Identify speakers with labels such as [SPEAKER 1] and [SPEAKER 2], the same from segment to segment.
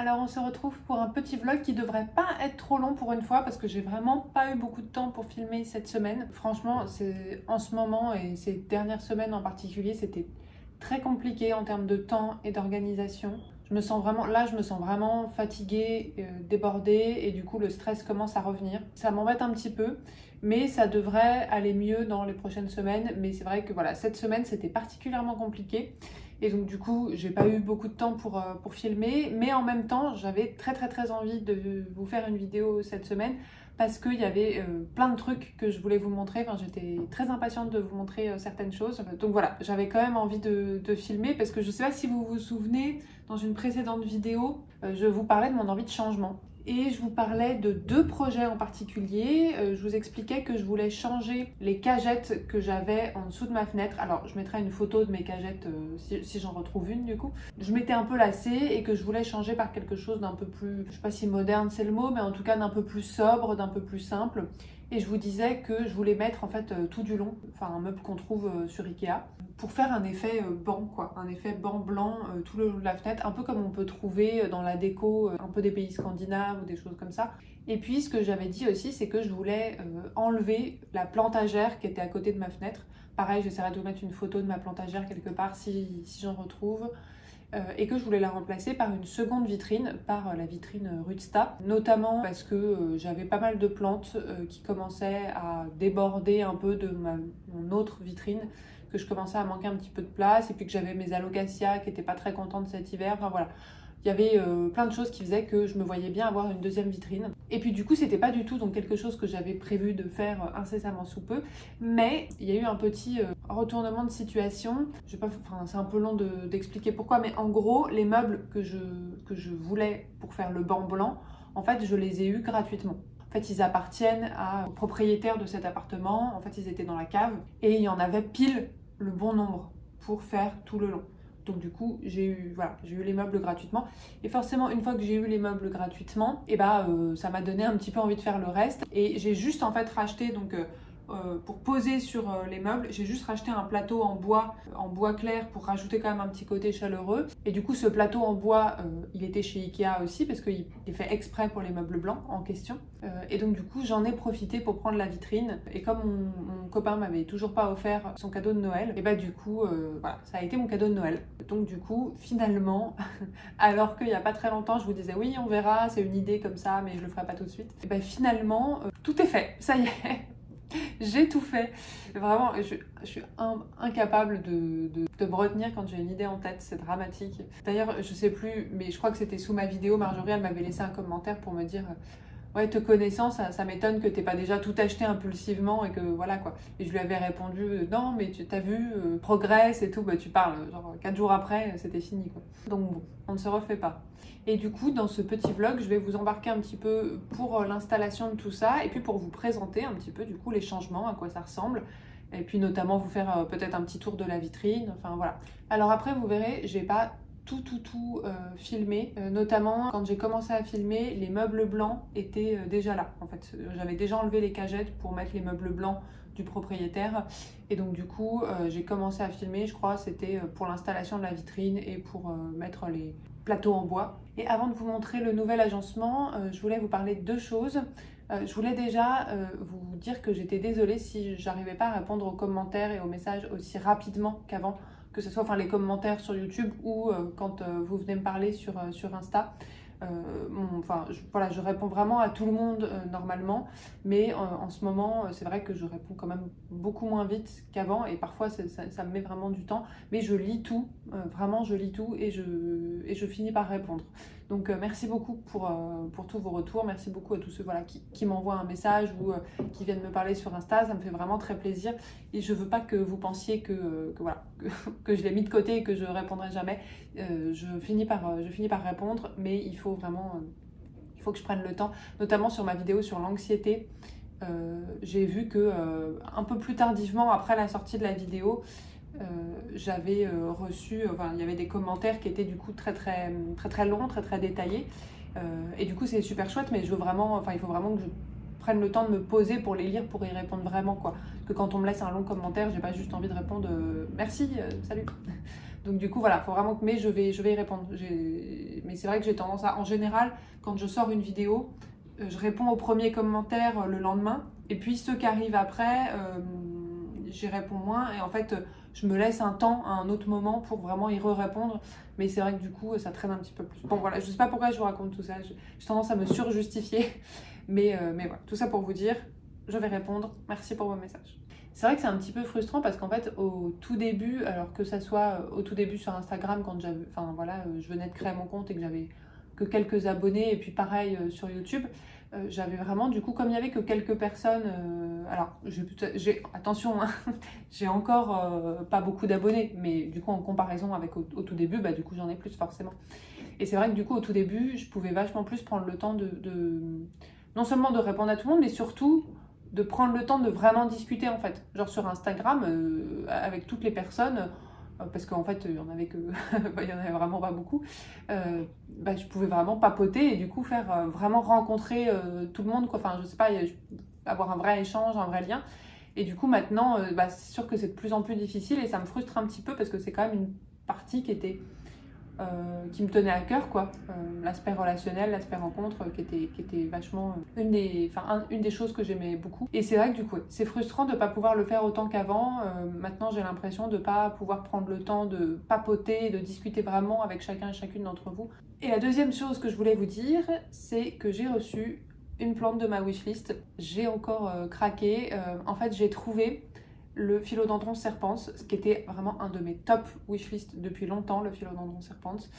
[SPEAKER 1] Alors on se retrouve pour un petit vlog qui devrait pas être trop long pour une fois parce que j'ai vraiment pas eu beaucoup de temps pour filmer cette semaine. Franchement, en ce moment et ces dernières semaines en particulier, c'était très compliqué en termes de temps et d'organisation. Je me sens vraiment fatiguée, débordée et du coup le stress commence à revenir. Ça m'embête un petit peu, mais ça devrait aller mieux dans les prochaines semaines. Mais c'est vrai que voilà, cette semaine c'était particulièrement compliqué. Et donc du coup, j'ai pas eu beaucoup de temps pour filmer, mais en même temps, j'avais très envie de vous faire une vidéo cette semaine parce qu'il y avait plein de trucs que je voulais vous montrer. Enfin, j'étais très impatiente de vous montrer certaines choses. Donc voilà, j'avais quand même envie de filmer parce que je sais pas si vous vous souvenez, dans une précédente vidéo, je vous parlais de mon envie de changement. Et je vous parlais de deux projets en particulier. Je vous expliquais que je voulais changer les cagettes que j'avais en dessous de ma fenêtre. Alors, je mettrai une photo de mes cagettes si j'en retrouve une du coup. Je m'étais un peu lassée et que je voulais changer par quelque chose d'un peu plus, je sais pas si moderne c'est le mot, mais en tout cas d'un peu plus sobre, d'un peu plus simple. Et je vous disais que je voulais mettre en fait tout du long, enfin un meuble qu'on trouve sur Ikea, pour faire un effet banc quoi, un effet banc blanc tout le long de la fenêtre, un peu comme on peut trouver dans la déco un peu des pays scandinaves ou des choses comme ça. Et puis ce que j'avais dit aussi, c'est que je voulais enlever la plantagère qui était à côté de ma fenêtre. Pareil, j'essaierai de vous mettre une photo de ma plantagère quelque part si j'en retrouve. Et que je voulais la remplacer par une seconde vitrine, par la vitrine Rudsta, notamment parce que j'avais pas mal de plantes qui commençaient à déborder un peu de mon autre vitrine, que je commençais à manquer un petit peu de place, et puis que j'avais mes alocasias qui n'étaient pas très contentes cet hiver, enfin voilà. Il y avait plein de choses qui faisaient que je me voyais bien avoir une deuxième vitrine. Et puis du coup, c'était pas du tout donc quelque chose que j'avais prévu de faire incessamment sous peu. Mais il y a eu un petit retournement de situation. Je sais pas, enfin, c'est un peu long d'expliquer pourquoi, mais en gros, les meubles que je voulais pour faire le banc blanc, en fait, je les ai eus gratuitement. En fait, ils appartiennent au propriétaire de cet appartement. En fait, ils étaient dans la cave et il y en avait pile le bon nombre pour faire tout le long. Donc du coup, j'ai eu les meubles gratuitement. Et forcément, une fois que j'ai eu les meubles gratuitement, ça m'a donné un petit peu envie de faire le reste. Et j'ai juste en fait racheté, pour poser sur les meubles, j'ai juste racheté un plateau en bois clair pour rajouter quand même un petit côté chaleureux. Et du coup, ce plateau en bois, il était chez Ikea aussi parce qu'il est fait exprès pour les meubles blancs en question. Et donc du coup, j'en ai profité pour prendre la vitrine. Et comme mon copain m'avait toujours pas offert son cadeau de Noël, et bah du coup, ça a été mon cadeau de Noël. Donc du coup, finalement, alors qu'il y a pas très longtemps, je vous disais oui, on verra, c'est une idée comme ça, mais je le ferai pas tout de suite. Et bah finalement, tout est fait, ça y est. J'ai tout fait. Vraiment, je suis incapable de me retenir quand j'ai une idée en tête. C'est dramatique. D'ailleurs, je sais plus, mais je crois que c'était sous ma vidéo. Marjorie, elle m'avait laissé un commentaire pour me dire ouais, te connaissant, ça m'étonne que t'aies pas déjà tout acheté impulsivement et que voilà quoi. Et je lui avais répondu non, mais tu t'as vu, progresse et tout. Bah, tu parles, genre 4 jours après, c'était fini quoi. Donc bon, on ne se refait pas. Et du coup, dans ce petit vlog, je vais vous embarquer un petit peu pour l'installation de tout ça et puis pour vous présenter un petit peu du coup les changements, à quoi ça ressemble. Et puis notamment vous faire peut-être un petit tour de la vitrine, enfin voilà. Alors après, vous verrez, j'ai pas tout filmé, notamment quand j'ai commencé à filmer, les meubles blancs étaient déjà là. En fait, j'avais déjà enlevé les cagettes pour mettre les meubles blancs du propriétaire. Et donc du coup, j'ai commencé à filmer, je crois, c'était pour l'installation de la vitrine et pour mettre les plateaux en bois. Et avant de vous montrer le nouvel agencement, je voulais vous parler de deux choses. Je voulais déjà vous dire que j'étais désolée si j'arrivais pas à répondre aux commentaires et aux messages aussi rapidement qu'avant, que ce soit les commentaires sur YouTube ou quand vous venez me parler sur Insta. Je réponds vraiment à tout le monde normalement, mais en ce moment, c'est vrai que je réponds quand même beaucoup moins vite qu'avant et parfois ça me met vraiment du temps, mais je lis tout, vraiment je lis tout et je finis par répondre. Donc merci beaucoup pour tous vos retours, merci beaucoup à tous ceux qui m'envoient un message ou qui viennent me parler sur Insta, ça me fait vraiment très plaisir et je veux pas que vous pensiez que je l'ai mis de côté et que je répondrai jamais. Je finis par répondre, mais il faut que je prenne le temps, notamment sur ma vidéo sur l'anxiété. J'ai vu que un peu plus tardivement, après la sortie de la vidéo, j'avais reçu, il y avait des commentaires qui étaient du coup très longs, très détaillés. Et du coup, c'est super chouette, mais il faut vraiment que je prenne le temps de me poser pour les lire, pour y répondre vraiment quoi. Parce que quand on me laisse un long commentaire, j'ai pas juste envie de répondre merci, salut. Donc du coup, voilà, faut vraiment que... Mais je vais y répondre. Mais c'est vrai que j'ai tendance à... En général, quand je sors une vidéo, je réponds aux premiers commentaires le lendemain. Et puis ceux qui arrivent après, j'y réponds moins. Et en fait, je me laisse un temps à un autre moment pour vraiment y répondre. Mais c'est vrai que du coup, ça traîne un petit peu plus. Bon, voilà, je sais pas pourquoi je vous raconte tout ça. J'ai tendance à me surjustifier. Mais voilà, tout ça pour vous dire, je vais répondre. Merci pour vos messages. C'est vrai que c'est un petit peu frustrant parce qu'en fait, au tout début, alors que ça soit au tout début sur Instagram, quand j'avais, enfin voilà, je venais de créer mon compte et que j'avais que quelques abonnés, et puis pareil sur YouTube, j'avais vraiment, du coup, comme il n'y avait que quelques personnes, alors attention, hein, j'ai encore pas beaucoup d'abonnés, mais du coup, en comparaison avec au tout début, bah, du coup, j'en ai plus forcément. Et c'est vrai que du coup, au tout début, je pouvais vachement plus prendre le temps non seulement de répondre à tout le monde, mais surtout de prendre le temps de vraiment discuter en fait. Genre sur Instagram, avec toutes les personnes, parce qu'en fait, il y en avait il y en avait vraiment pas beaucoup, bah, je pouvais vraiment papoter et du coup faire vraiment rencontrer tout le monde, quoi. Enfin, je sais pas, avoir un vrai échange, un vrai lien. Et du coup, maintenant, bah, c'est sûr que c'est de plus en plus difficile et ça me frustre un petit peu parce que c'est quand même une partie qui me tenait à cœur, quoi. L'aspect relationnel, l'aspect rencontre, qui était vachement une des choses que j'aimais beaucoup. Et c'est vrai que du coup, c'est frustrant de ne pas pouvoir le faire autant qu'avant. Maintenant, j'ai l'impression de ne pas pouvoir prendre le temps de papoter, de discuter vraiment avec chacun et chacune d'entre vous. Et la deuxième chose que je voulais vous dire, c'est que j'ai reçu une plante de ma wishlist. J'ai encore craqué. En fait, j'ai trouvé le Philodendron serpens, ce qui était vraiment un de mes top wishlist depuis longtemps, le Philodendron serpens.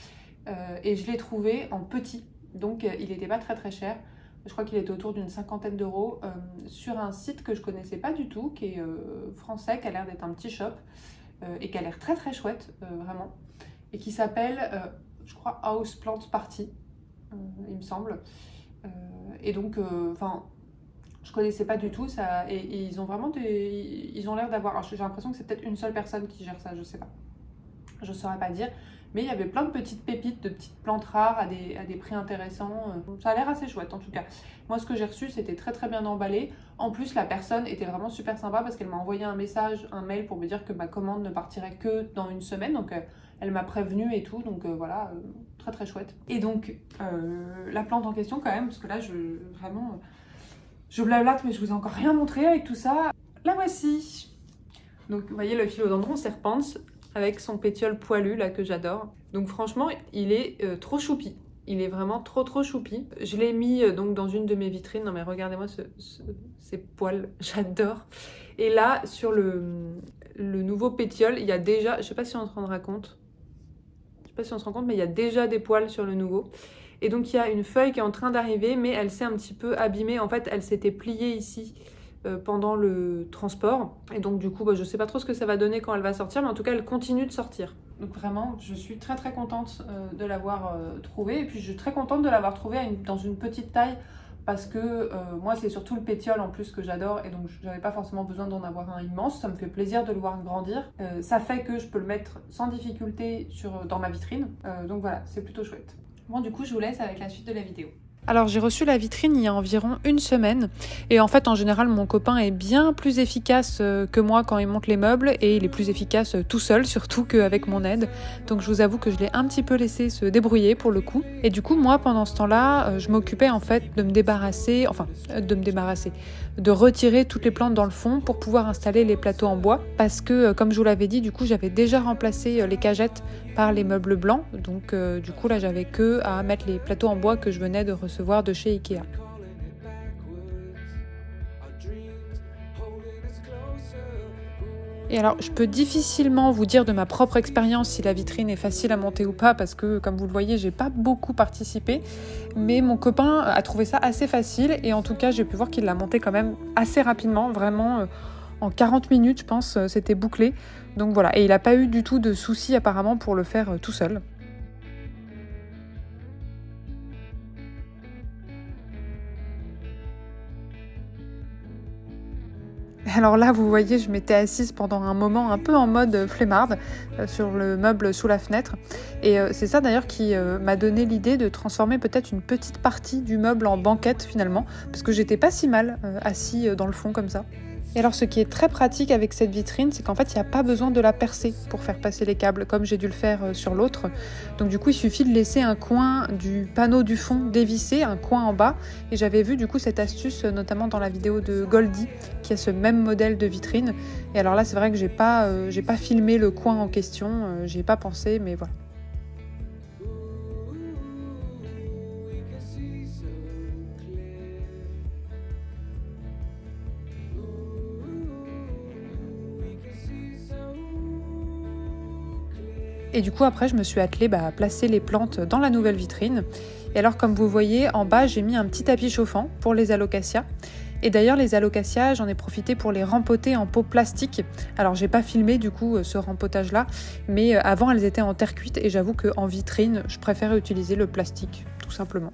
[SPEAKER 1] Et je l'ai trouvé en petit, donc il n'était pas très très cher. Je crois qu'il était autour d'une 50aine d'euros sur un site que je connaissais pas du tout, qui est français, qui a l'air d'être un petit shop et qui a l'air très très chouette, vraiment. Et qui s'appelle, je crois, House Plant Party, il me semble. Et donc, je connaissais pas du tout ça, et ils ont vraiment ils ont l'air d'avoir, j'ai l'impression que c'est peut-être une seule personne qui gère ça, je sais pas, je saurais pas dire, mais il y avait plein de petites pépites, de petites plantes rares à des prix intéressants, ça a l'air assez chouette en tout cas. Moi ce que j'ai reçu c'était très très bien emballé, en plus la personne était vraiment super sympa parce qu'elle m'a envoyé un mail pour me dire que ma commande ne partirait que dans une semaine, donc elle m'a prévenue et tout, donc voilà, très très chouette. Et donc la plante en question quand même, parce que là je blablate, mais je vous ai encore rien montré avec tout ça. La voici. Donc, vous voyez le Philodendron serpens avec son pétiole poilu là que j'adore. Donc franchement, il est trop choupi. Il est vraiment trop trop choupi. Je l'ai mis donc dans une de mes vitrines. Non mais regardez-moi ces poils, j'adore. Et là, sur le nouveau pétiole, il y a déjà, je sais pas si on se rendra compte. Je sais pas si on se rend compte, mais il y a déjà des poils sur le nouveau. Et donc il y a une feuille qui est en train d'arriver, mais elle s'est un petit peu abîmée. En fait, elle s'était pliée ici pendant le transport. Et donc du coup, je sais pas trop ce que ça va donner quand elle va sortir, mais en tout cas, elle continue de sortir. Donc vraiment, je suis très très contente de l'avoir trouvée. Et puis je suis très contente de l'avoir trouvée dans une petite taille, parce que moi, c'est surtout le pétiole en plus que j'adore. Et donc j'avais pas forcément besoin d'en avoir un immense. Ça me fait plaisir de le voir grandir. Ça fait que je peux le mettre sans difficulté dans ma vitrine. Donc voilà, c'est plutôt chouette. Bon, du coup, je vous laisse avec la suite de la vidéo. Alors j'ai reçu la vitrine il y a environ une semaine et en fait en général mon copain est bien plus efficace que moi quand il monte les meubles et il est plus efficace tout seul surtout qu'avec mon aide, donc je vous avoue que je l'ai un petit peu laissé se débrouiller pour le coup. Et du coup moi pendant ce temps-là je m'occupais en fait de retirer toutes les plantes dans le fond pour pouvoir installer les plateaux en bois, parce que comme je vous l'avais dit, du coup j'avais déjà remplacé les cagettes par les meubles blancs, donc du coup là j'avais que à mettre les plateaux en bois que je venais de recevoir de chez Ikea. Et alors, je peux difficilement vous dire de ma propre expérience si la vitrine est facile à monter ou pas, parce que, comme vous le voyez, j'ai pas beaucoup participé. Mais mon copain a trouvé ça assez facile, et en tout cas, j'ai pu voir qu'il l'a monté quand même assez rapidement, vraiment en 40 minutes, je pense, c'était bouclé. Donc voilà, et il n'a pas eu du tout de soucis apparemment pour le faire tout seul. Alors là, vous voyez, je m'étais assise pendant un moment un peu en mode flemmarde sur le meuble sous la fenêtre. Et c'est ça d'ailleurs qui m'a donné l'idée de transformer peut-être une petite partie du meuble en banquette finalement, parce que j'étais pas si mal assis dans le fond comme ça. Et alors ce qui est très pratique avec cette vitrine, c'est qu'en fait il n'y a pas besoin de la percer pour faire passer les câbles comme j'ai dû le faire sur l'autre. Donc du coup il suffit de laisser un coin du panneau du fond dévissé, un coin en bas. Et j'avais vu du coup cette astuce notamment dans la vidéo de Goldie qui a ce même modèle de vitrine. Et alors là c'est vrai que j'ai pas filmé le coin en question, j'y ai pas pensé, mais voilà. Et du coup après je me suis attelée à placer les plantes dans la nouvelle vitrine. Et alors comme vous voyez en bas j'ai mis un petit tapis chauffant pour les alocasias. Et d'ailleurs les alocasias j'en ai profité pour les rempoter en pot plastique. Alors j'ai pas filmé du coup ce rempotage là, mais avant elles étaient en terre cuite et j'avoue qu'en vitrine je préfère utiliser le plastique tout simplement.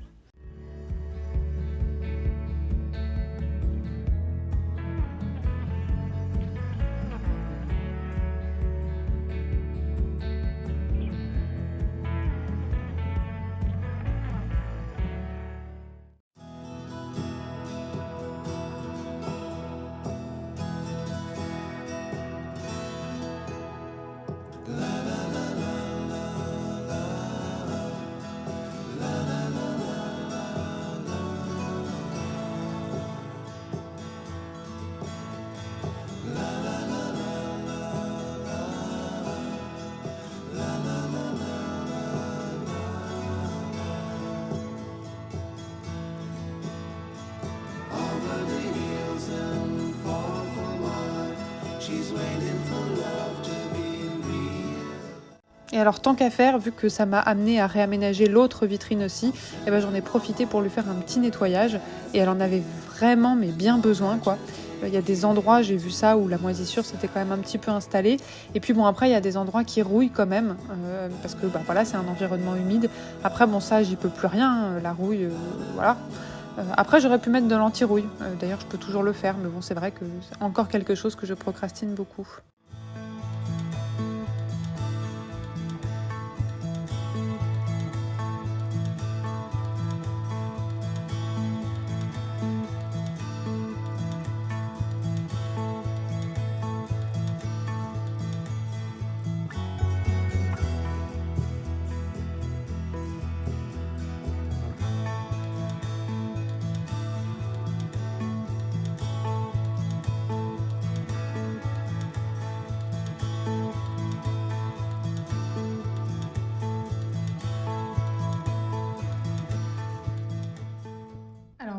[SPEAKER 1] Et alors tant qu'à faire, vu que ça m'a amené à réaménager l'autre vitrine aussi, j'en ai profité pour lui faire un petit nettoyage. Et elle en avait vraiment mais bien besoin quoi. Il y a des endroits, j'ai vu ça, où la moisissure s'était quand même un petit peu installée. Et puis bon après il y a des endroits qui rouillent quand même, parce que voilà c'est un environnement humide. Après bon ça j'y peux plus rien, la rouille, voilà. Après j'aurais pu mettre de l'anti-rouille, d'ailleurs je peux toujours le faire, mais bon c'est vrai que c'est encore quelque chose que je procrastine beaucoup.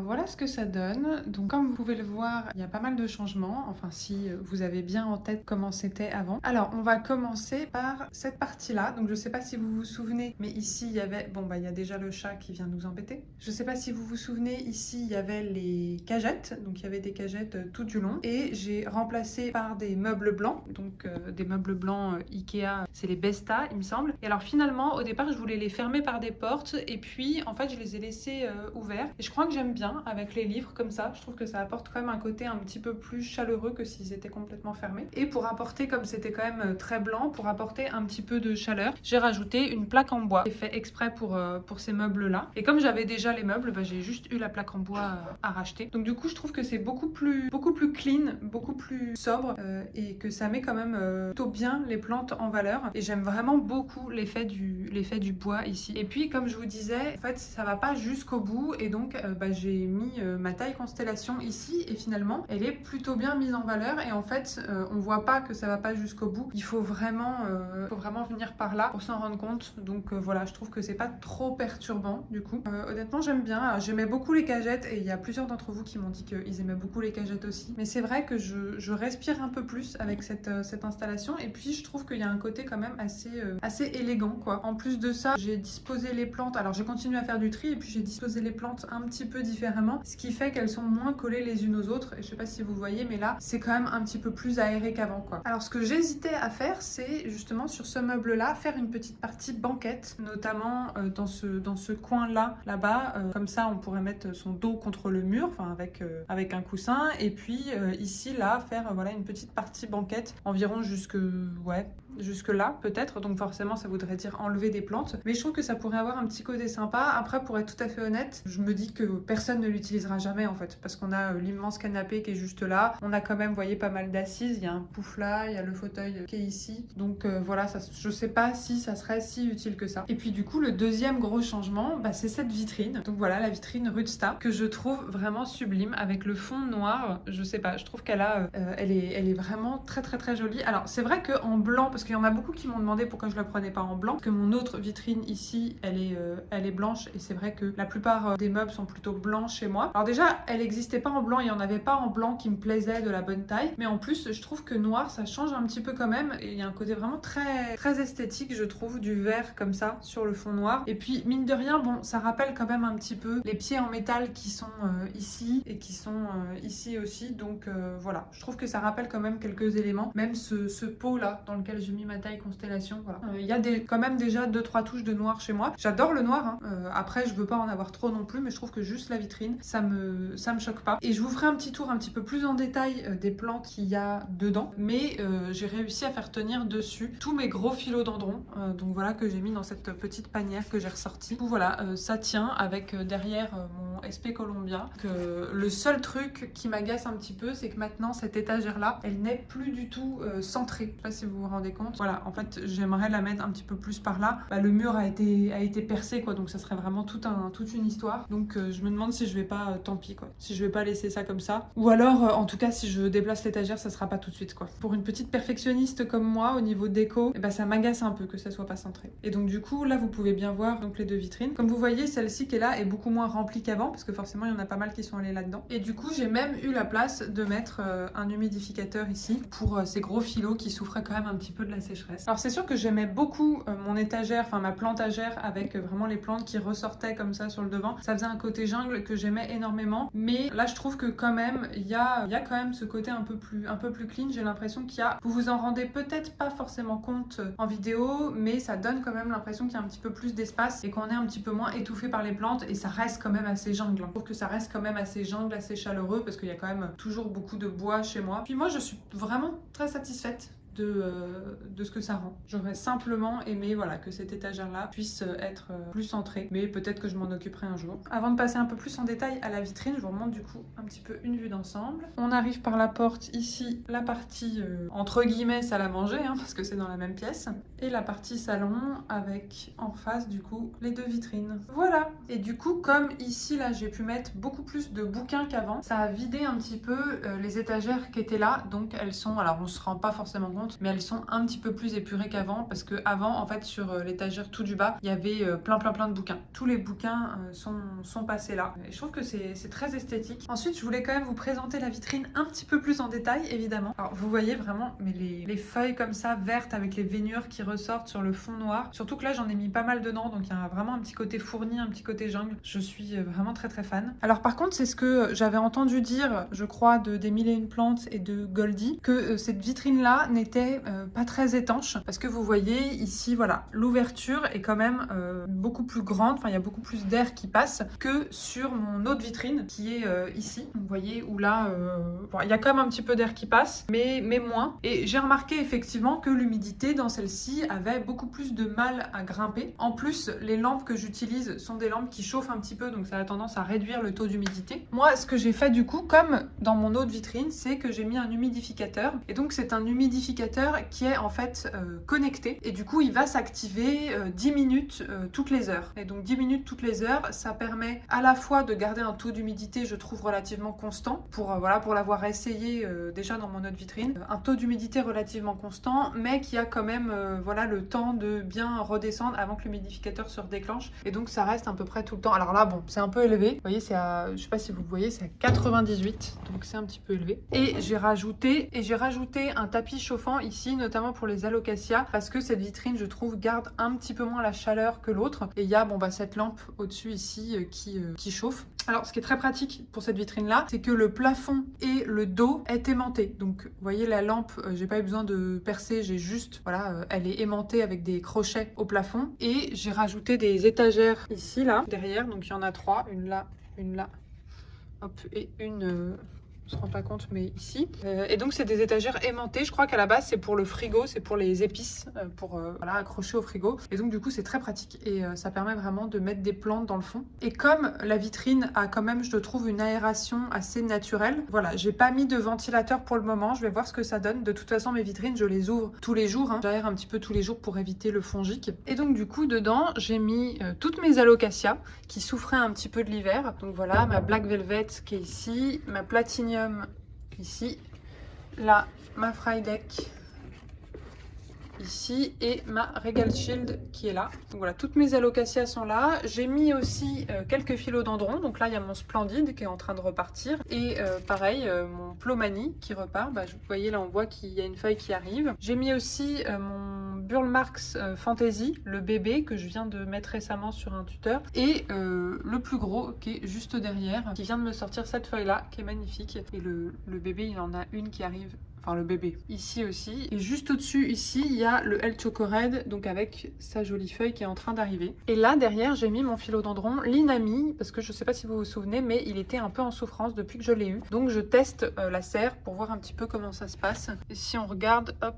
[SPEAKER 1] Voilà ce que ça donne. Donc comme vous pouvez le voir, il y a pas mal de changements, enfin si vous avez bien en tête comment c'était avant. Alors on va commencer par cette partie-là. Donc je sais pas si vous vous souvenez, mais ici il y avait, il y a déjà le chat qui vient nous embêter. Je sais pas si vous vous souvenez, ici il y avait les cagettes, donc il y avait des cagettes tout du long. Et j'ai remplacé par des meubles blancs, donc des meubles blancs Ikea, c'est les Besta il me semble. Et alors finalement au départ je voulais les fermer par des portes et puis en fait je les ai laissés ouverts. Et je crois que j'aime bien avec les livres comme ça, je trouve que ça apporte quand même un côté un petit peu plus chaleureux que s'ils étaient complètement fermés. Et pour apporter, comme c'était quand même très blanc, pour apporter un petit peu de chaleur, j'ai rajouté une plaque en bois, qui est fait exprès pour ces meubles là. Et comme j'avais déjà les meubles, j'ai juste eu la plaque en bois à racheter. Donc du coup je trouve que c'est beaucoup plus clean, beaucoup plus sobre, et que ça met quand même plutôt bien les plantes en valeur. Et j'aime vraiment beaucoup l'effet du bois ici. Et puis comme je vous disais, en fait ça va pas jusqu'au bout et donc j'ai mis ma taille constellation ici et finalement elle est plutôt bien mise en valeur et en fait on voit pas que ça va pas jusqu'au bout. Il faut vraiment venir par là pour s'en rendre compte. Donc voilà, je trouve que c'est pas trop perturbant du coup. Honnêtement j'aime bien. Alors, j'aimais beaucoup les cagettes et il y a plusieurs d'entre vous qui m'ont dit qu'ils aimaient beaucoup les cagettes aussi. Mais c'est vrai que je respire un peu plus avec cette installation et puis je trouve qu'il y a un côté quand même assez élégant quoi. En plus de ça, j'ai disposé les plantes. Alors j'ai continué à faire du tri et puis j'ai disposé les plantes un petit peu différemment, ce qui fait qu'elles sont moins collées les unes aux autres. Et je sais pas si vous voyez, mais là c'est quand même un petit peu plus aéré qu'avant quoi. Alors ce que j'hésitais à faire, c'est justement sur ce meuble là faire une petite partie banquette, notamment dans ce coin là-bas, comme ça on pourrait mettre son dos contre le mur, enfin avec un coussin, et puis ici là faire voilà une petite partie banquette environ jusque là peut-être, donc forcément ça voudrait dire enlever des plantes, mais je trouve que ça pourrait avoir un petit côté sympa. Après, pour être tout à fait honnête, je me dis que personne ne l'utilisera jamais en fait, parce qu'on a l'immense canapé qui est juste là, on a quand même, vous voyez, pas mal d'assises, il y a un pouf là, il y a le fauteuil qui est ici, donc voilà, ça, je sais pas si ça serait si utile que ça. Et puis du coup, le deuxième gros changement, c'est cette vitrine. Donc voilà, la vitrine Rudsta, que je trouve vraiment sublime, avec le fond noir. Je sais pas, je trouve qu'elle a, elle est vraiment très très très jolie. Alors c'est vrai qu'en blanc, parce qu'il y en a beaucoup qui m'ont demandé pourquoi je la prenais pas en blanc, parce que mon autre vitrine ici, elle est blanche, et c'est vrai que la plupart des meubles sont plutôt blancs chez moi. Alors déjà, elle n'existait pas en blanc, il y en avait pas en blanc qui me plaisait de la bonne taille, mais en plus je trouve que noir ça change un petit peu quand même, et il y a un côté vraiment très très esthétique, je trouve, du vert comme ça sur le fond noir. Et puis mine de rien, bon, ça rappelle quand même un petit peu les pieds en métal qui sont ici et qui sont ici aussi, donc voilà, je trouve que ça rappelle quand même quelques éléments, même ce pot là dans lequel j'ai mis ma taille constellation. Voilà, il y a quand même déjà 2-3 touches de noir chez moi. J'adore le noir, hein. Après je veux pas en avoir trop non plus, mais je trouve que juste la vitrine ça me choque pas. Et je vous ferai un petit tour un petit peu plus en détail des plantes qu'il y a dedans, mais j'ai réussi à faire tenir dessus tous mes gros philodendrons, donc voilà, que j'ai mis dans cette petite panière que j'ai ressortie. Donc voilà, ça tient avec derrière mon SP Columbia. Que le seul truc qui m'agace un petit peu, c'est que maintenant cette étagère là, elle n'est plus du tout centrée. Je sais pas si vous vous rendez compte. Voilà, en fait j'aimerais la mettre un petit peu plus par là. Le mur a été percé quoi, donc ça serait vraiment toute une histoire. Donc je me demande si je vais pas, tant pis quoi, si je vais pas laisser ça comme ça, ou alors en tout cas si je déplace l'étagère, ça sera pas tout de suite quoi. Pour une petite perfectionniste comme moi au niveau déco, ça m'agace un peu que ça soit pas centré. Et donc du coup là vous pouvez bien voir donc les deux vitrines. Comme vous voyez, celle-ci qui est là est beaucoup moins remplie qu'avant, parce que forcément il y en a pas mal qui sont allés là-dedans. Et du coup j'ai même eu la place de mettre un humidificateur ici pour ces gros phyllos qui souffraient quand même un petit peu de la sécheresse. Alors c'est sûr que j'aimais beaucoup mon étagère, enfin ma plantagère avec vraiment les plantes qui ressortaient comme ça sur le devant. Ça faisait un côté jungle que j'aimais énormément, mais là je trouve que quand même il y a quand même ce côté un peu plus clean. J'ai l'impression qu'il y a, vous vous en rendez peut-être pas forcément compte en vidéo, mais ça donne quand même l'impression qu'il y a un petit peu plus d'espace et qu'on est un petit peu moins étouffé par les plantes, et ça reste quand même assez jungle. Je trouve que ça reste quand même assez jungle, assez chaleureux, parce qu'il y a quand même toujours beaucoup de bois chez moi. Puis moi je suis vraiment très satisfaite de ce que ça rend. J'aurais simplement aimé voilà, que cette étagère là puisse être plus centrée, mais peut-être que je m'en occuperai un jour. Avant de passer un peu plus en détail à la vitrine, je vous remontre du coup un petit peu une vue d'ensemble. On arrive par la porte ici, la partie entre guillemets salle à manger, hein, parce que c'est dans la même pièce, et la partie salon avec en face du coup les deux vitrines. Voilà. Et du coup, comme ici là j'ai pu mettre beaucoup plus de bouquins qu'avant, ça a vidé un petit peu les étagères qui étaient là, donc elles sont, alors on se rend pas forcément compte, mais elles sont un petit peu plus épurées qu'avant, parce que avant en fait sur l'étagère tout du bas il y avait plein de bouquins. Tous les bouquins sont passés là, et je trouve que c'est très esthétique. Ensuite je voulais quand même vous présenter la vitrine un petit peu plus en détail évidemment. Alors vous voyez vraiment mais les feuilles comme ça vertes avec les veinures qui ressortent sur le fond noir, surtout que là j'en ai mis pas mal dedans, donc il y a vraiment un petit côté fourni, un petit côté jungle. Je suis vraiment très fan. Alors par contre c'est ce que j'avais entendu dire, je crois, des Mille et une plantes et de Goldie, que cette vitrine là n'était pas très étanche, parce que vous voyez ici voilà, l'ouverture est quand même beaucoup plus grande, enfin il y a beaucoup plus d'air qui passe que sur mon autre vitrine qui est ici, vous voyez, où là bon, il y a quand même un petit peu d'air qui passe, mais moins. Et j'ai remarqué effectivement que l'humidité dans celle-ci avait beaucoup plus de mal à grimper. En plus les lampes que j'utilise sont des lampes qui chauffent un petit peu, donc ça a tendance à réduire le taux d'humidité. Moi ce que j'ai fait du coup, comme dans mon autre vitrine, c'est que j'ai mis un humidificateur, et donc c'est un humidificateur qui est en fait connecté, et du coup il va s'activer 10 minutes toutes les heures. Et donc 10 minutes toutes les heures, ça permet à la fois de garder un taux d'humidité, je trouve, relativement constant, pour voilà, pour l'avoir essayé déjà dans mon autre vitrine, un taux d'humidité relativement constant, mais qui a quand même voilà, le temps de bien redescendre avant que l'humidificateur se redéclenche, et donc ça reste à peu près tout le temps. Alors là bon, c'est un peu élevé, vous voyez, c'est à, je sais pas si vous le voyez, c'est à 98, donc c'est un petit peu élevé. Et j'ai rajouté un tapis chauffant ici, notamment pour les alocasia, parce que cette vitrine, je trouve, garde un petit peu moins la chaleur que l'autre. Et il y a cette lampe au-dessus ici qui chauffe. Alors ce qui est très pratique pour cette vitrine là, c'est que le plafond et le dos est aimanté. Donc vous voyez la lampe, j'ai pas eu besoin de percer, j'ai juste, voilà, elle est aimantée avec des crochets au plafond. Et j'ai rajouté des étagères ici là, derrière, donc il y en a 3, une là, hop, et une on se rend pas compte, mais ici. Et donc c'est des étagères aimantées. Je crois qu'à la base c'est pour le frigo, c'est pour les épices, pour voilà, accrocher au frigo. Et donc du coup c'est très pratique et ça permet vraiment de mettre des plantes dans le fond. Et comme la vitrine a quand même, je trouve, une aération assez naturelle, voilà, j'ai pas mis de ventilateur pour le moment. Je vais voir ce que ça donne. De toute façon mes vitrines je les ouvre tous les jours, hein. J'aère un petit peu tous les jours pour éviter le fongique. Et donc du coup dedans j'ai mis toutes mes alocasia qui souffraient un petit peu de l'hiver. Donc voilà, ma Black Velvet qui est ici, ma Platinium ici, là ma Frydek ici et ma Regal Shield qui est là. Donc voilà, toutes mes alocasia sont là. J'ai mis aussi quelques philodendrons. Donc là, il y a mon Splendide qui est en train de repartir. Et pareil, mon Plomanie qui repart. Bah, vous voyez, là, on voit qu'il y a une feuille qui arrive. J'ai mis aussi mon Burlmarks Fantasy, le bébé que je viens de mettre récemment sur un tuteur. Et le plus gros qui est juste derrière, qui vient de me sortir cette feuille-là, qui est magnifique. Et le bébé, il en a une qui arrive. Enfin le bébé, ici aussi. Et juste au-dessus, ici, il y a le El Choco Red, donc avec sa jolie feuille qui est en train d'arriver. Et là, derrière, j'ai mis mon philodendron Linami, parce que je sais pas si vous vous souvenez, mais il était un peu en souffrance depuis que je l'ai eu. Donc je teste la serre pour voir un petit peu comment ça se passe. Et si on regarde, hop,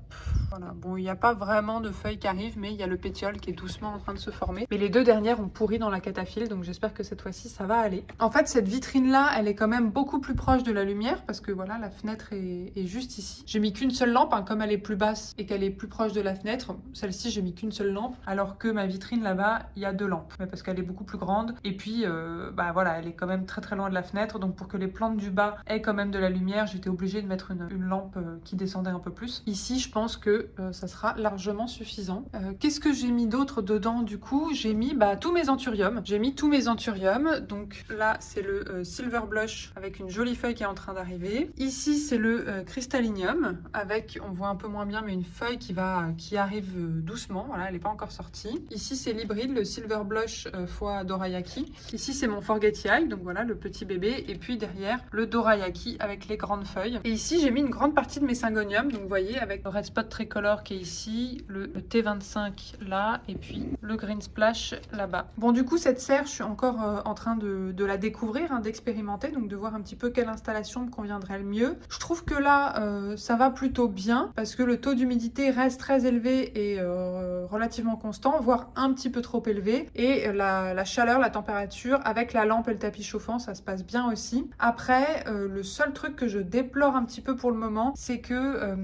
[SPEAKER 1] voilà. Bon, il n'y a pas vraiment de feuilles qui arrivent, mais il y a le pétiole qui est doucement en train de se former. Mais les deux dernières ont pourri dans la cataphylle, donc j'espère que cette fois-ci, ça va aller. En fait, cette vitrine-là, elle est quand même beaucoup plus proche de la lumière, parce que voilà, la fenêtre est juste ici. J'ai mis qu'une seule lampe, hein, comme elle est plus basse et qu'elle est plus proche de la fenêtre. Celle-ci, j'ai mis qu'une seule lampe, alors que ma vitrine là-bas, il y a deux lampes, mais parce qu'elle est beaucoup plus grande. Et puis, bah voilà, elle est quand même très très loin de la fenêtre, donc pour que les plantes du bas aient quand même de la lumière, j'étais obligée de mettre une lampe qui descendait un peu plus. Ici, je pense que ça sera largement suffisant. Qu'est-ce que j'ai mis d'autre dedans du coup? J'ai mis tous mes anthuriums. J'ai mis tous mes anthuriums. Donc là, c'est le Silver Blush avec une jolie feuille qui est en train d'arriver. Ici, c'est le Crystallinium avec, on voit un peu moins bien, mais une feuille qui arrive doucement. Voilà, elle n'est pas encore sortie. Ici, c'est l'hybride, le Silver Blush fois Dorayaki. Ici, c'est mon Forget Eye, donc voilà, le petit bébé. Et puis derrière, le Dorayaki avec les grandes feuilles. Et ici, j'ai mis une grande partie de mes Syngonium. Donc vous voyez, avec le Red Spot Tricolor qui est ici, le T25 là, et puis le Green Splash là-bas. Bon, du coup, cette serre, je suis encore en train de la découvrir, hein, d'expérimenter, donc de voir un petit peu quelle installation me conviendrait le mieux. Je trouve que là, ça va plutôt bien, parce que le taux d'humidité reste très élevé et relativement constant, voire un petit peu trop élevé. Et la chaleur, la température, avec la lampe et le tapis chauffant, ça se passe bien aussi. Après, le seul truc que je déplore un petit peu pour le moment, c'est que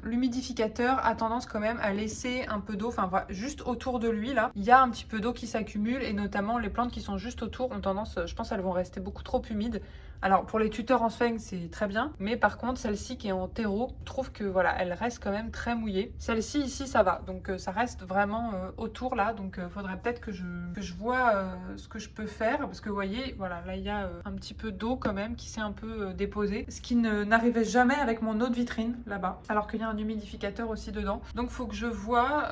[SPEAKER 1] l'humidificateur a tendance quand même à laisser un peu d'eau, enfin voilà, juste autour de lui là, il y a un petit peu d'eau qui s'accumule et notamment les plantes qui sont juste autour ont tendance, je pense, elles vont rester beaucoup trop humides. Alors pour les tuteurs en sphène c'est très bien, mais par contre celle-ci qui est en terreau, je trouve que voilà, elle reste quand même très mouillée. Celle-ci ici ça va, donc ça reste vraiment autour là, donc faudrait peut-être que je vois ce que je peux faire, parce que vous voyez, voilà, là il y a un petit peu d'eau quand même qui s'est un peu déposée, ce qui n'arrivait jamais avec mon autre vitrine là-bas, alors qu'il y a un humidificateur aussi dedans. Donc faut que je vois,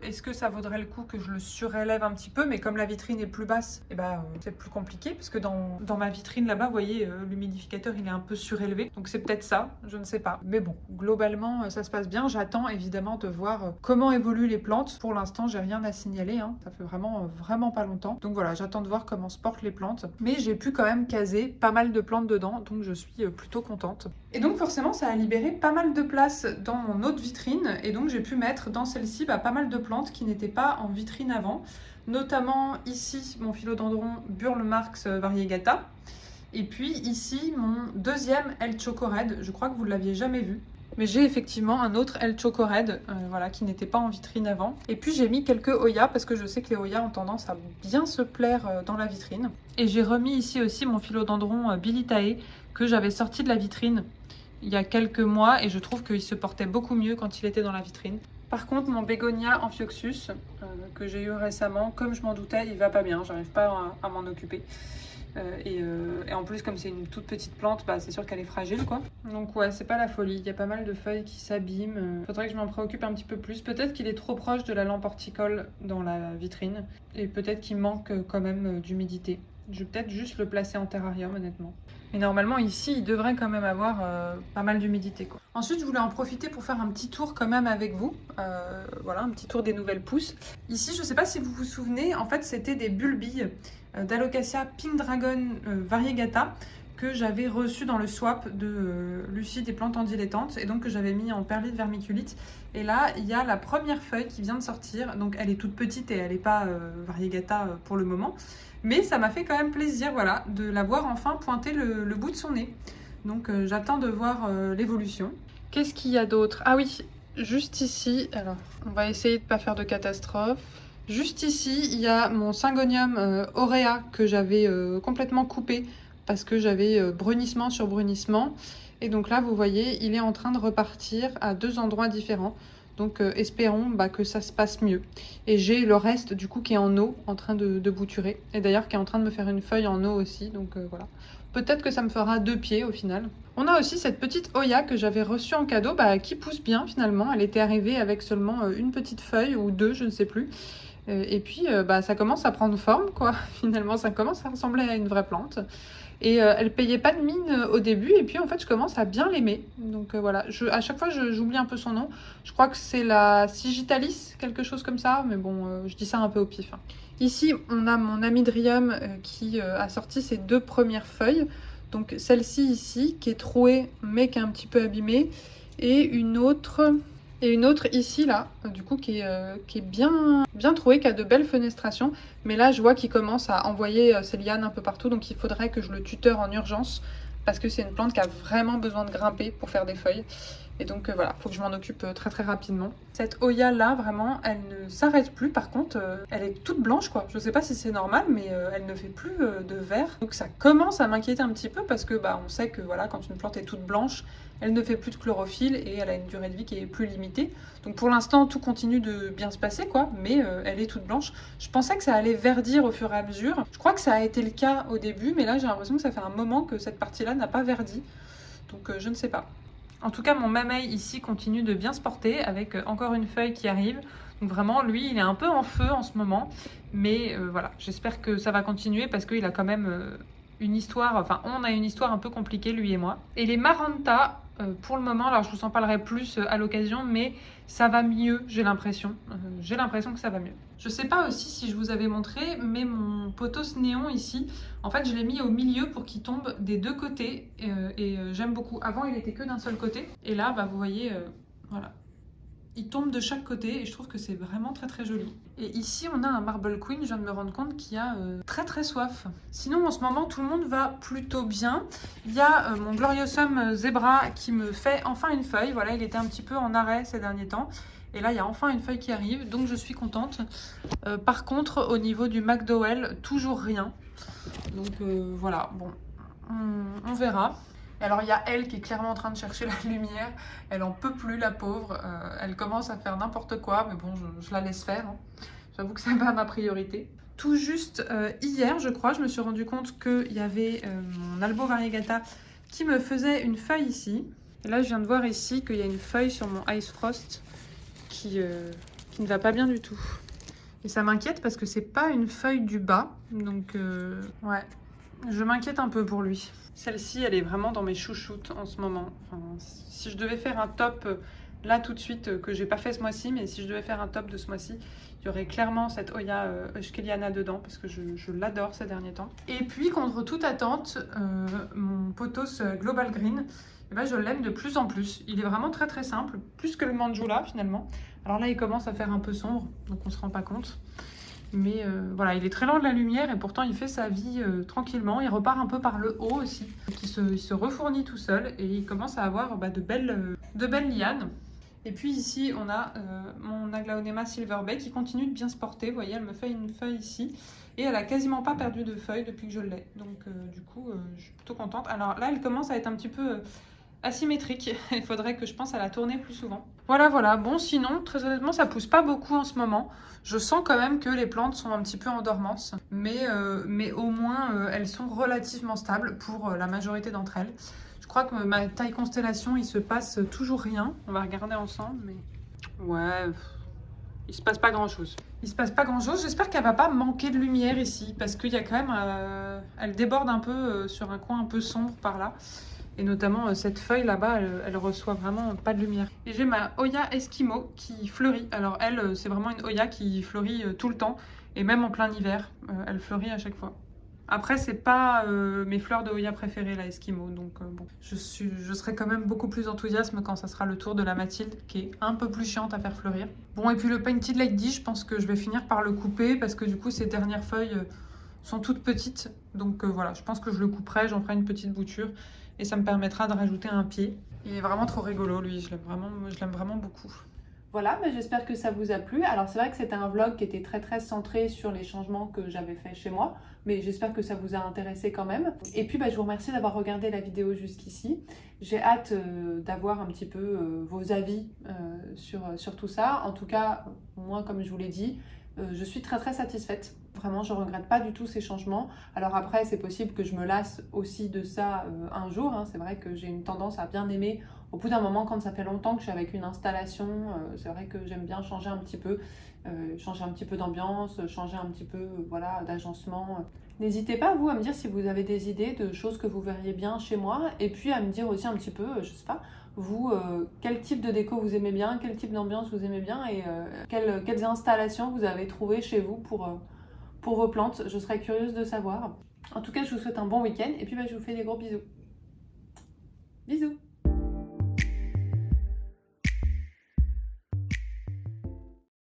[SPEAKER 1] est-ce que ça vaudrait le coup que je le surélève un petit peu, mais comme la vitrine est plus basse, et c'est plus compliqué, parce que dans ma vitrine là-bas, vous voyez, l'humidificateur il est un peu surélevé, donc c'est peut-être ça, je ne sais pas. Mais bon, globalement ça se passe bien. J'attends évidemment de voir comment évoluent les plantes. Pour l'instant j'ai rien à signaler, hein. Ça fait vraiment pas longtemps, donc voilà, j'attends de voir comment se portent les plantes, mais j'ai pu quand même caser pas mal de plantes dedans, donc je suis plutôt contente. Et donc forcément ça a libéré pas mal de place dans mon autre vitrine, et donc j'ai pu mettre dans celle-ci pas mal de plantes qui n'étaient pas en vitrine avant, notamment ici mon philodendron Burlmarks variegata. Et puis ici, mon deuxième El Choco Red, je crois que vous ne l'aviez jamais vu. Mais j'ai effectivement un autre El Choco Red, voilà, qui n'était pas en vitrine avant. Et puis j'ai mis quelques Hoya, parce que je sais que les Hoya ont tendance à bien se plaire dans la vitrine. Et j'ai remis ici aussi mon philodendron Bilitae, que j'avais sorti de la vitrine il y a quelques mois, et je trouve qu'il se portait beaucoup mieux quand il était dans la vitrine. Par contre, mon bégonia Amphioxus, que j'ai eu récemment, comme je m'en doutais, il va pas bien, j'arrive pas à m'en occuper. Et en plus, comme c'est une toute petite plante, c'est sûr qu'elle est fragile, quoi. Donc ouais, c'est pas la folie. Il y a pas mal de feuilles qui s'abîment. Faudrait que je m'en préoccupe un petit peu plus. Peut-être qu'il est trop proche de la lampe horticole dans la vitrine. Et peut-être qu'il manque quand même d'humidité. Je vais peut-être juste le placer en terrarium, honnêtement. Mais normalement, ici, il devrait quand même avoir pas mal d'humidité, quoi. Ensuite, je voulais en profiter pour faire un petit tour quand même avec vous. Voilà, un petit tour des nouvelles pousses. Ici, je sais pas si vous vous souvenez, en fait, c'était des bulbilles d'Alocasia Pink Dragon variegata que j'avais reçu dans le swap de Lucie des plantes en dilettante et donc que j'avais mis en perlite vermiculite. Et là, il y a la première feuille qui vient de sortir. Donc elle est toute petite et elle n'est pas variegata pour le moment. Mais ça m'a fait quand même plaisir, voilà, de la voir enfin pointer le bout de son nez. Donc j'attends de voir l'évolution. Qu'est-ce qu'il y a d'autre? Ah oui, juste ici, alors on va essayer de ne pas faire de catastrophe. Juste ici, il y a mon Syngonium aurea que j'avais complètement coupé parce que j'avais brunissement sur brunissement. Et donc là, vous voyez, il est en train de repartir à 2 endroits différents. Donc espérons que ça se passe mieux. Et j'ai le reste du coup qui est en eau, en train de bouturer. Et d'ailleurs qui est en train de me faire une feuille en eau aussi. Donc voilà. Peut-être que ça me fera 2 pieds au final. On a aussi cette petite Oya que j'avais reçue en cadeau, qui pousse bien finalement. Elle était arrivée avec seulement une petite feuille ou 2, je ne sais plus. Et puis ça commence à prendre forme quoi. Finalement ça commence à ressembler à une vraie plante. Et elle payait pas de mine au début et puis en fait je commence à bien l'aimer. Donc voilà, à chaque fois j'oublie un peu son nom. Je crois que c'est la Sigitalis, quelque chose comme ça, mais bon je dis ça un peu au pif. Ici on a mon Amydrium qui a sorti ses 2 premières feuilles. Donc celle-ci ici qui est trouée mais qui est un petit peu abîmée et une autre ici là, du coup qui est bien trouée, qui a de belles fenestrations. Mais là je vois qu'il commence à envoyer ses lianes un peu partout, donc il faudrait que je le tuteur en urgence parce que c'est une plante qui a vraiment besoin de grimper pour faire des feuilles. Et donc voilà, il faut que je m'en occupe très rapidement. Cette Oya là, vraiment, elle ne s'arrête plus. Par contre, elle est toute blanche quoi. Je sais pas si c'est normal, mais elle ne fait plus de vert. Donc ça commence à m'inquiéter un petit peu parce que on sait que voilà, quand une plante est toute blanche, elle ne fait plus de chlorophylle et elle a une durée de vie qui est plus limitée. Donc pour l'instant, tout continue de bien se passer quoi, mais elle est toute blanche. Je pensais que ça allait verdir au fur et à mesure. Je crois que ça a été le cas au début, mais là j'ai l'impression que ça fait un moment que cette partie-là n'a pas verdi. Donc je ne sais pas. En tout cas, mon mamey ici continue de bien se porter avec encore une feuille qui arrive. Donc vraiment, lui, il est un peu en feu en ce moment. Mais voilà, j'espère que ça va continuer parce qu'il a quand même une histoire, enfin on a une histoire un peu compliquée, lui et moi. Et les Maranta, pour le moment, alors je vous en parlerai plus à l'occasion, mais ça va mieux, j'ai l'impression. J'ai l'impression que ça va mieux. Je sais pas aussi si je vous avais montré, mais mon pothos néon ici, en fait je l'ai mis au milieu pour qu'il tombe des 2 côtés et j'aime beaucoup. Avant il était que d'un seul côté et là vous voyez, voilà. Il tombe de chaque côté et je trouve que c'est vraiment très joli. Et ici on a un Marble Queen, je viens de me rendre compte qu'il a très soif. Sinon en ce moment tout le monde va plutôt bien. Il y a mon Gloriosum Zebra qui me fait enfin une feuille. Voilà, il était un petit peu en arrêt ces derniers temps. Et là il y a enfin une feuille qui arrive, donc je suis contente. Par contre au niveau du McDowell, toujours rien. Donc voilà, bon, on verra. Et alors il y a elle qui est clairement en train de chercher la lumière, elle en peut plus la pauvre, elle commence à faire n'importe quoi, mais bon je la laisse faire, hein. J'avoue que c'est pas ma priorité. Tout juste hier je crois, je me suis rendu compte qu'il y avait mon Albo variegata qui me faisait une feuille ici. Et là je viens de voir ici qu'il y a une feuille sur mon Ice Frost qui ne va pas bien du tout. Et ça m'inquiète parce que c'est pas une feuille du bas, donc ouais, je m'inquiète un peu pour lui. Celle-ci, elle est vraiment dans mes chouchoutes en ce moment. Enfin, si je devais faire un top là tout de suite, que j'ai pas fait ce mois-ci, mais si je devais faire un top de ce mois-ci, il y aurait clairement cette Oya Euskeliana dedans parce que je l'adore ces derniers temps. Et puis, contre toute attente, mon pothos Global Green, je l'aime de plus en plus. Il est vraiment très simple, plus que le Manjula finalement. Alors là, il commence à faire un peu sombre, donc on se rend pas compte. Mais voilà, il est très loin de la lumière et pourtant il fait sa vie tranquillement. Il repart un peu par le haut aussi. Donc il se refournit tout seul et il commence à avoir de belles lianes. Et puis ici, on a mon Aglaonema Silver Bay qui continue de bien se porter. Vous voyez, elle me fait une feuille ici. Et elle a quasiment pas perdu de feuilles depuis que je l'ai. Donc du coup, je suis plutôt contente. Alors là, elle commence à être un petit peu asymétrique. Il faudrait que je pense à la tourner plus souvent. Voilà. Bon, sinon, très honnêtement, ça pousse pas beaucoup en ce moment. Je sens quand même que les plantes sont un petit peu en dormance. Mais au moins, elles sont relativement stables pour la majorité d'entre elles. Je crois que ma taille constellation, il se passe toujours rien. On va regarder ensemble, mais... Ouais, il se passe pas grand-chose. J'espère qu'elle va pas manquer de lumière ici. Parce qu'il y a quand même... elle déborde un peu sur un coin un peu sombre par là. Et notamment cette feuille là-bas, elle reçoit vraiment pas de lumière. Et j'ai ma Oya Eskimo qui fleurit. Alors elle, c'est vraiment une Oya qui fleurit tout le temps. Et même en plein hiver, elle fleurit à chaque fois. Après, c'est pas mes fleurs de Hoya préférées, la Eskimo, donc bon. Je serai quand même beaucoup plus enthousiaste quand ça sera le tour de la Mathilde, qui est un peu plus chiante à faire fleurir. Bon, et puis le Painted Lady, je pense que je vais finir par le couper, parce que du coup, ces dernières feuilles sont toutes petites. Donc voilà, je pense que je le couperai, j'en ferai une petite bouture, et ça me permettra de rajouter un pied. Il est vraiment trop rigolo, lui, je l'aime vraiment beaucoup. Voilà, mais j'espère que ça vous a plu. Alors c'est vrai que c'était un vlog qui était très centré sur les changements que j'avais fait chez moi, mais j'espère que ça vous a intéressé quand même. Et puis je vous remercie d'avoir regardé la vidéo jusqu'ici. J'ai hâte d'avoir un petit peu vos avis sur tout ça. En tout cas, moi, comme je vous l'ai dit, je suis très satisfaite. Vraiment, je ne regrette pas du tout ces changements. Alors après, c'est possible que je me lasse aussi de ça un jour, hein. C'est vrai que j'ai une tendance à bien aimer. Au bout d'un moment, quand ça fait longtemps que je suis avec une installation, c'est vrai que j'aime bien changer un petit peu d'ambiance, changer un petit peu voilà, d'agencement. N'hésitez pas, vous, à me dire si vous avez des idées de choses que vous verriez bien chez moi, et puis à me dire aussi un petit peu, je sais pas, vous, quel type de déco vous aimez bien, quel type d'ambiance vous aimez bien, et quelles installations vous avez trouvées chez vous pour vos plantes. Je serais curieuse de savoir. En tout cas, je vous souhaite un bon week-end, et puis je vous fais des gros bisous. Bisous!